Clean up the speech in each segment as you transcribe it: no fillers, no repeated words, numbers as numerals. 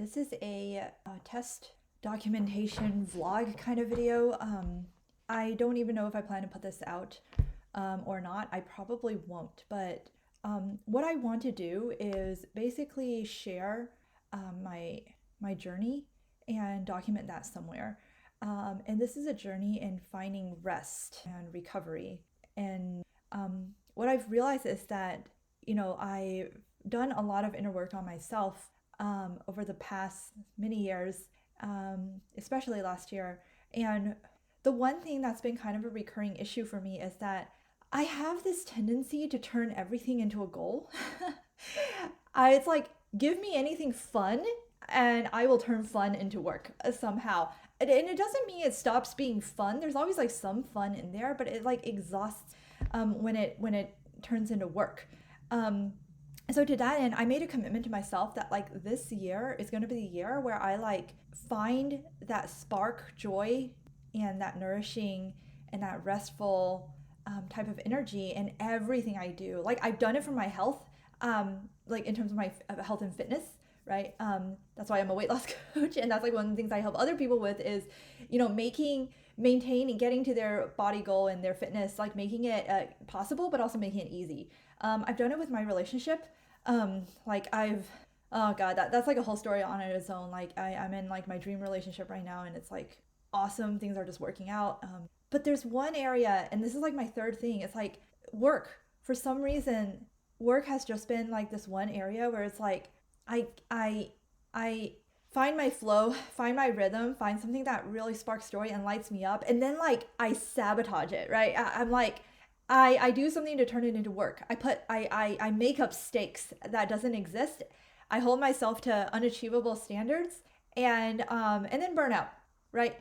This is a test documentation vlog kind of video. I don't even know if I plan to put this out or not. I probably won't, but what I want to do is basically share my journey and document that somewhere. And this is a journey in finding rest and recovery. And what I've realized is that, I've done a lot of inner work on myself over the past many years, especially last year. And the one thing that's been kind of a recurring issue for me is that I have this tendency to turn everything into a goal. It's like, give me anything fun and I will turn fun into work somehow. And it doesn't mean it stops being fun. There's always like some fun in there, but it like exhausts when it turns into work. So to that end, I made a commitment to myself that like this year is going to be the year where I like find that spark joy and that nourishing and that restful type of energy in everything I do. Like I've done it for my health, like in terms of my health and fitness, right? That's why I'm a weight loss coach, and that's like one of the things I help other people with is, maintaining, getting to their body goal and their fitness, like making it possible, but also making it easy. I've done it with my relationship. Oh God, that's like a whole story on its own. Like I'm in like my dream relationship right now, and it's like awesome. Things are just working out. But there's one area, and this is like my third thing. It's like work. For some reason, work has just been like this one area where it's like I find my flow, find my rhythm, find something that really sparks joy and lights me up, and then like I sabotage it, right? I'm like I do something to turn it into work. I make up stakes that doesn't exist. I hold myself to unachievable standards, and then burnout, right?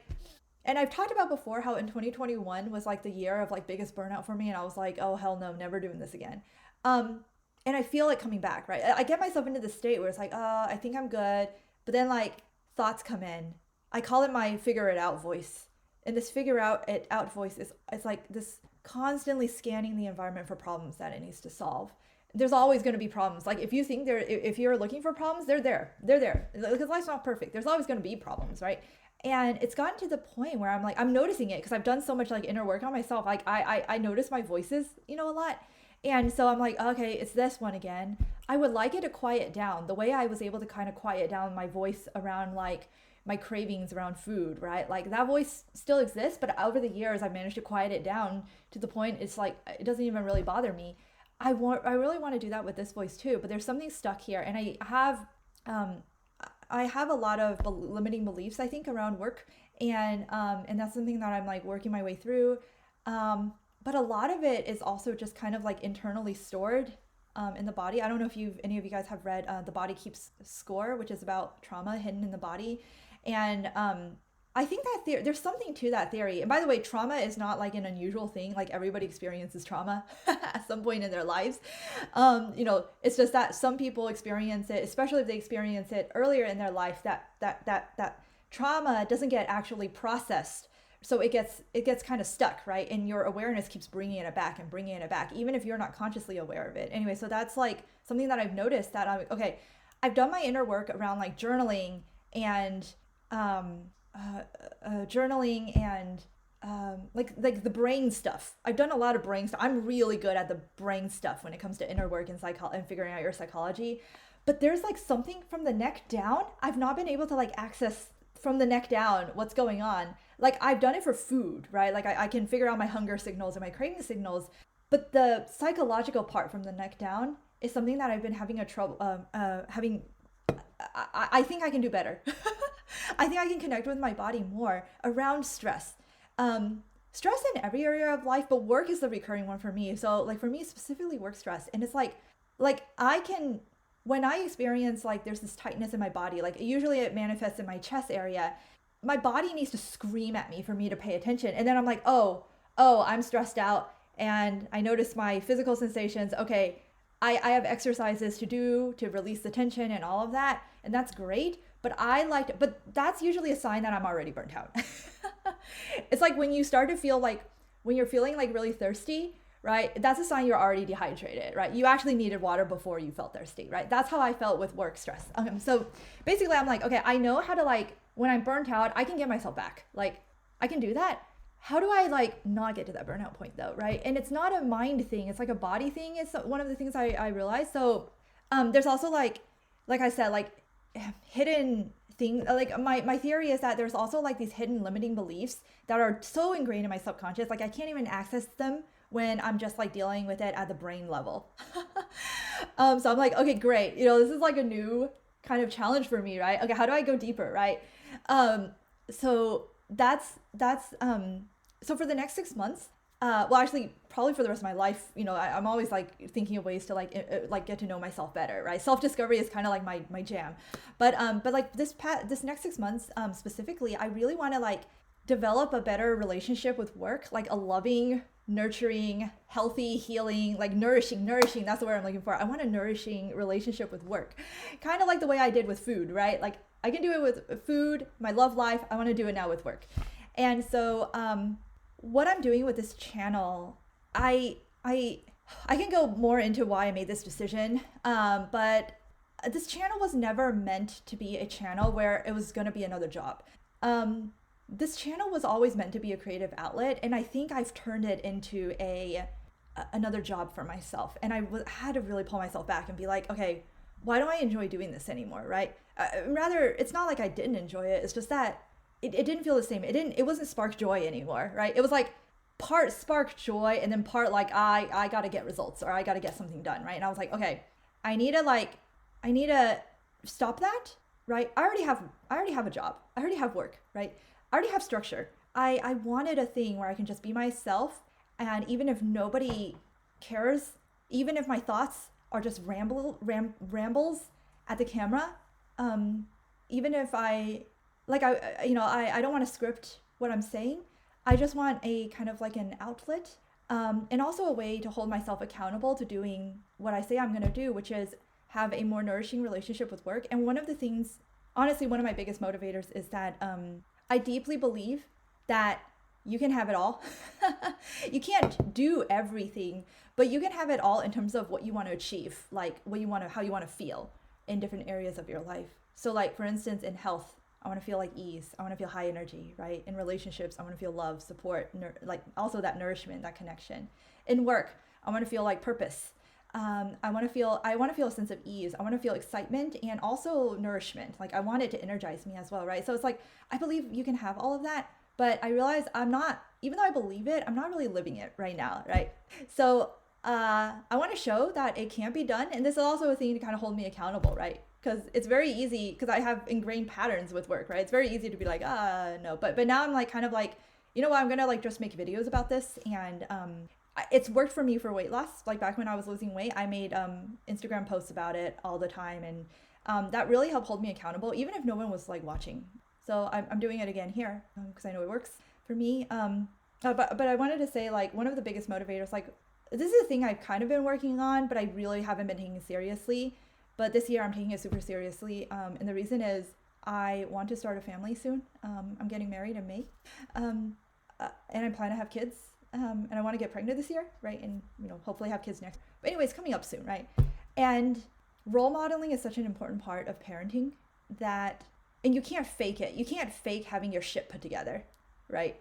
And I've talked about before how in 2021 was like the year of like biggest burnout for me, and I was like, oh hell no, never doing this again. And I feel like coming back, right? I get myself into the state where it's like, I think I'm good, but then like thoughts come in. I call it my figure it out voice, and this figure out it out voice is it's like this constantly scanning the environment for problems that it needs to solve. There's always going to be problems. Like if you think if you're looking for problems, they're there because life's not perfect. There's always going to be problems, right? And it's gotten to the point where I'm noticing it because I've done so much like inner work on myself. Like I notice my voices, a lot. And so I'm like, okay, it's this one again. I would like it to quiet down. The way I was able to kind of quiet down my voice around like my cravings around food, right? Like that voice still exists, but over the years I've managed to quiet it down to the point it's like it doesn't even really bother me. I really want to do that with this voice too, but there's something stuck here, and I have a lot of limiting beliefs I think around work, and that's something that I'm like working my way through. But a lot of it is also just kind of like internally stored in the body. I don't know if any of you guys have read The Body Keeps Score, which is about trauma hidden in the body. And I think that there's something to that theory. And by the way, trauma is not like an unusual thing. Like everybody experiences trauma at some point in their lives. It's just that some people experience it, especially if they experience it earlier in their life, that trauma doesn't get actually processed. So it gets kind of stuck, right? And your awareness keeps bringing it back and bringing it back, even if you're not consciously aware of it. Anyway, so that's like something that I've noticed that I'm okay. I've done my inner work around like journaling and like the brain stuff. I've done a lot of brain stuff. I'm really good at the brain stuff when it comes to inner work and and figuring out your psychology. But there's like something from the neck down. I've not been able to like access from the neck down what's going on. Like I've done it for food, right? Like I can figure out my hunger signals and my craving signals, but the psychological part from the neck down is something that I've been having a trouble having. I think I can do better. I think I can connect with my body more around stress. Stress in every area of life, but work is the recurring one for me. So like for me specifically work stress, and it's like I can when I experience like there's this tightness in my body, like usually it manifests in my chest area. My body needs to scream at me for me to pay attention. And then I'm like, oh, I'm stressed out. And I notice my physical sensations. Okay, I have exercises to do to release the tension and all of that. And that's great. But but that's usually a sign that I'm already burnt out. It's like when you start to feel like, when you're feeling like really thirsty, right? That's a sign you're already dehydrated, right? You actually needed water before you felt thirsty, right? That's how I felt with work stress. So basically I'm like, okay, I know how to like, when I'm burnt out, I can get myself back. Like I can do that. How do I like not get to that burnout point though, right? And it's not a mind thing, it's like a body thing. It's one of the things I realized. So there's also like I said, like hidden thing, like my theory is that there's also like these hidden limiting beliefs that are so ingrained in my subconscious, like I can't even access them when I'm just like dealing with it at the brain level. So I'm like, okay, great, this is like a new kind of challenge for me, right? Okay, how do I go deeper, right? So so for the next 6 months, well, actually, probably for the rest of my life, I'm always like thinking of ways to like get to know myself better, right? Self discovery is kind of like my jam, but like this next 6 months, specifically, I really want to like develop a better relationship with work, like a loving, nurturing, healthy, healing, like nourishing. That's the word I'm looking for. I want a nourishing relationship with work, kind of like the way I did with food, right? Like I can do it with food, my love life. I want to do it now with work, and so what I'm doing with this channel, I can go more into why I made this decision, but this channel was never meant to be a channel where it was going to be another job. This channel was always meant to be a creative outlet, and I think I've turned it into another job for myself. And I had to really pull myself back and be like, okay, why do I enjoy doing this anymore, right? Rather, it's not like I didn't enjoy it. It's just that it didn't feel the same. It wasn't spark joy anymore, right? It was like part spark joy and then part like I got to get results or I got to get something done, right? And I was like, okay, I need to stop that, right? I already have a job. I already have work, right? I already have structure. I wanted a thing where I can just be myself, and even if nobody cares, even if my thoughts are just rambles at the camera, even if I don't want to script what I'm saying. I just want a kind of like an outlet, and also a way to hold myself accountable to doing what I say I'm going to do, which is have a more nourishing relationship with work. And one of the things, honestly, one of my biggest motivators is that I deeply believe that you can have it all. You can't do everything, but you can have it all in terms of what you want to achieve, like how you want to feel in different areas of your life. So like, for instance, in health, I want to feel like ease. I want to feel high energy, right? In relationships, I want to feel love, support, like also that nourishment, that connection. In work, I want to feel like purpose. I want to feel a sense of ease. I want to feel excitement and also nourishment. Like I want it to energize me as well, right? So it's like, I believe you can have all of that, but I realize I'm not, even though I believe it, I'm not really living it right now, right? So I want to show that it can be done. And this is also a thing to kind of hold me accountable, right? Because it's very easy, because I have ingrained patterns with work, right? It's very easy to be like, no. But now I'm like, kind of like, you know what, I'm going to like just make videos about this. And it's worked for me for weight loss. Like back when I was losing weight, I made Instagram posts about it all the time. And that really helped hold me accountable, even if no one was like watching. So I'm doing it again here because I know it works for me. But I wanted to say, like, one of the biggest motivators, like, this is a thing I've kind of been working on, but I really haven't been taking seriously. But this year I'm taking it super seriously. And the reason is I want to start a family soon. I'm getting married in May. And I plan to have kids. And I want to get pregnant this year, right? And, hopefully have kids next. But anyways, coming up soon, right? And role modeling is such an important part of parenting that, and you can't fake it. You can't fake having your shit put together, right?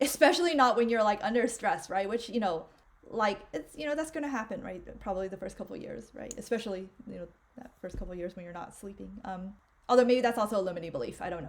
Especially not when you're like under stress, right? Which, like it's, that's going to happen, right? Probably the first couple of years, right? Especially, that first couple of years when you're not sleeping. Although maybe that's also a limiting belief. I don't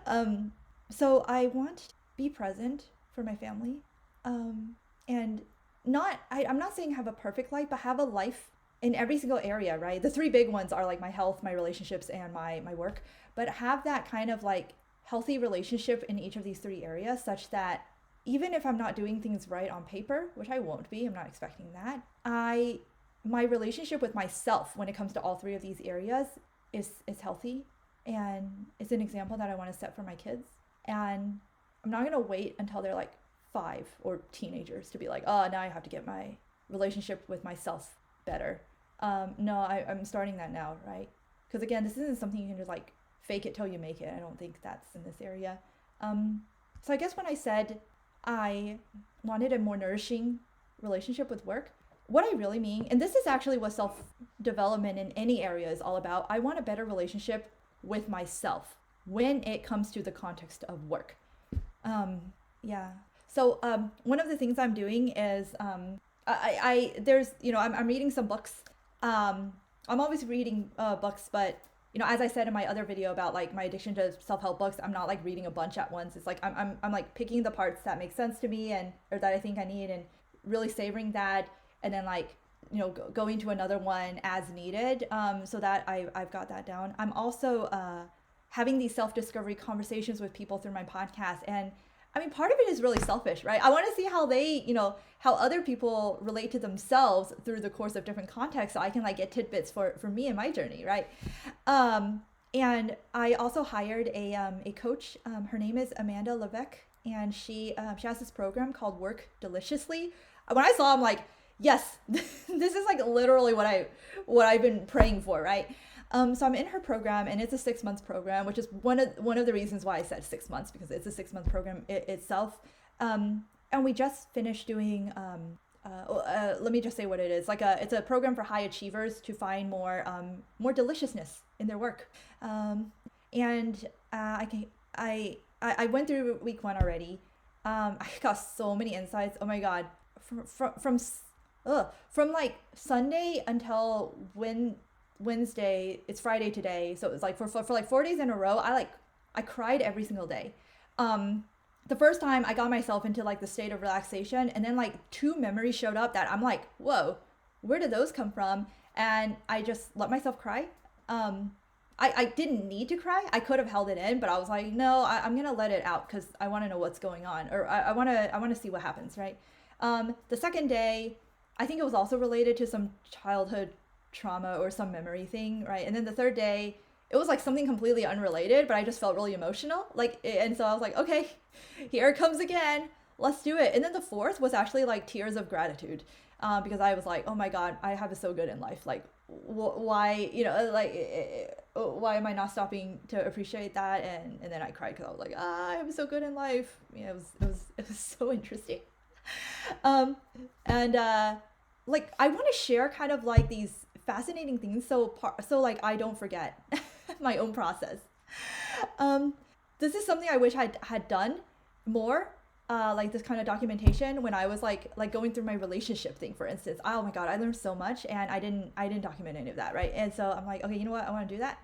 know. So I want to be present for my family. And I'm not saying have a perfect life, but have a life in every single area, right? The three big ones are like my health, my relationships, and my work. But have that kind of like healthy relationship in each of these three areas, such that even if I'm not doing things right on paper, which I won't be, I'm not expecting that, my relationship with myself when it comes to all three of these areas is healthy, and it's an example that I want to set for my kids. And I'm not going to wait until they're like 5 or teenagers to be like, oh, now I have to get my relationship with myself better. No, I'm starting that now, right? Because again, this isn't something you can just like fake it till you make it. I don't think that's in this area. So I guess when I said I wanted a more nourishing relationship with work. What I really mean, and this is actually what self development in any area is all about, I want a better relationship with myself when it comes to the context of work. Yeah. So one of the things I'm doing is there's, I'm reading some books. I'm always reading books, but as I said in my other video about like my addiction to self-help books, I'm not like reading a bunch at once. It's like I'm like picking the parts that make sense to me and or that I think I need and really savoring that, and then like going to another one as needed, so that I've got that down. I'm also having these self-discovery conversations with people through my podcast, and I mean, part of it is really selfish, right? I want to see how they, how other people relate to themselves through the course of different contexts, so I can like get tidbits for me and my journey, right? And I also hired a coach. Her name is Amanda Levesque, and she has this program called Work Deliciously. When I saw, I'm like, yes, this is like literally what I've been praying for, right? So I'm in her program, and it's a 6 month program, which is one of the reasons why I said 6 months, because it's a 6 month program itself. And we just finished doing, let me just say what it is. It's a program for high achievers to find more deliciousness in their work. And I went through week 1 already. I got so many insights. Oh my God. From like Sunday until Wednesday, it's Friday today, so it was like for like 4 days in a row, I cried every single day. The first time I got myself into like the state of relaxation, and then like 2 memories showed up that I'm like, whoa, where did those come from? And I just let myself cry. I didn't need to cry. I could have held it in, but I was like, no, I'm gonna let it out because I want to know what's going on, or I want to see what happens, right? The second day, I think it was also related to some childhood trauma or some memory thing, right? And then the third day, it was like something completely unrelated, but I just felt really emotional, and so I was like, okay, here it comes again, let's do it. And then the fourth was actually like tears of gratitude, because I was like, oh my God, I have it so good in life, like why, why am I not stopping to appreciate that? And then I cried because I was like, I have it so good in life. It was so interesting. And like I want to share kind of like these fascinating things, so like I don't forget my own process. This is something I wish I had done more, like this kind of documentation when I was like going through my relationship thing, for instance. Oh my God, I learned so much, and I didn't document any of that, right? And so I'm like, okay, you know what, I want to do that.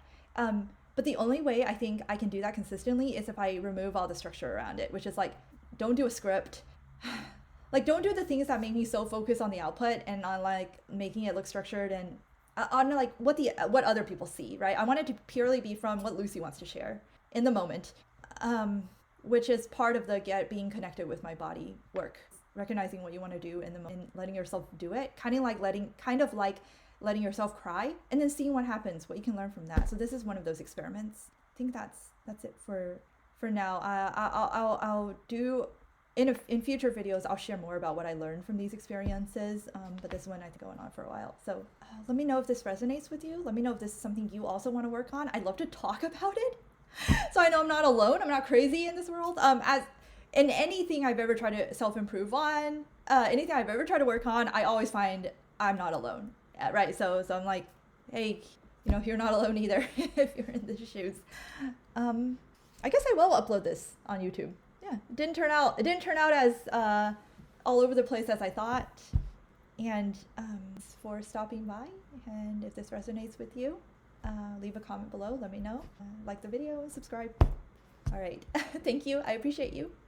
But the only way I think I can do that consistently is if I remove all the structure around it, which is like, don't do a script. Like, don't do the things that make me so focused on the output and on like making it look structured and on like what other people see, right? I want it to purely be from what Lucy wants to share in the moment, which is part of the being connected with my body work, recognizing what you want to do in the moment, letting yourself do it, kind of like letting yourself cry, and then seeing what happens, what you can learn from that. So this is one of those experiments. I think that's it for now. I'll do. In future videos, I'll share more about what I learned from these experiences, but this one I think going on for a while. So let me know if this resonates with you. Let me know if this is something you also want to work on. I'd love to talk about it, so I know I'm not alone. I'm not crazy in this world. As in anything I've ever tried to self-improve on, anything I've ever tried to work on, I always find I'm not alone, right? So I'm like, hey, you're not alone either if you're in these shoes. I guess I will upload this on YouTube. Yeah, it didn't turn out as all over the place as I thought. And for stopping by, and if this resonates with you, leave a comment below, let me know. Like the video and subscribe. All right. Thank you. I appreciate you.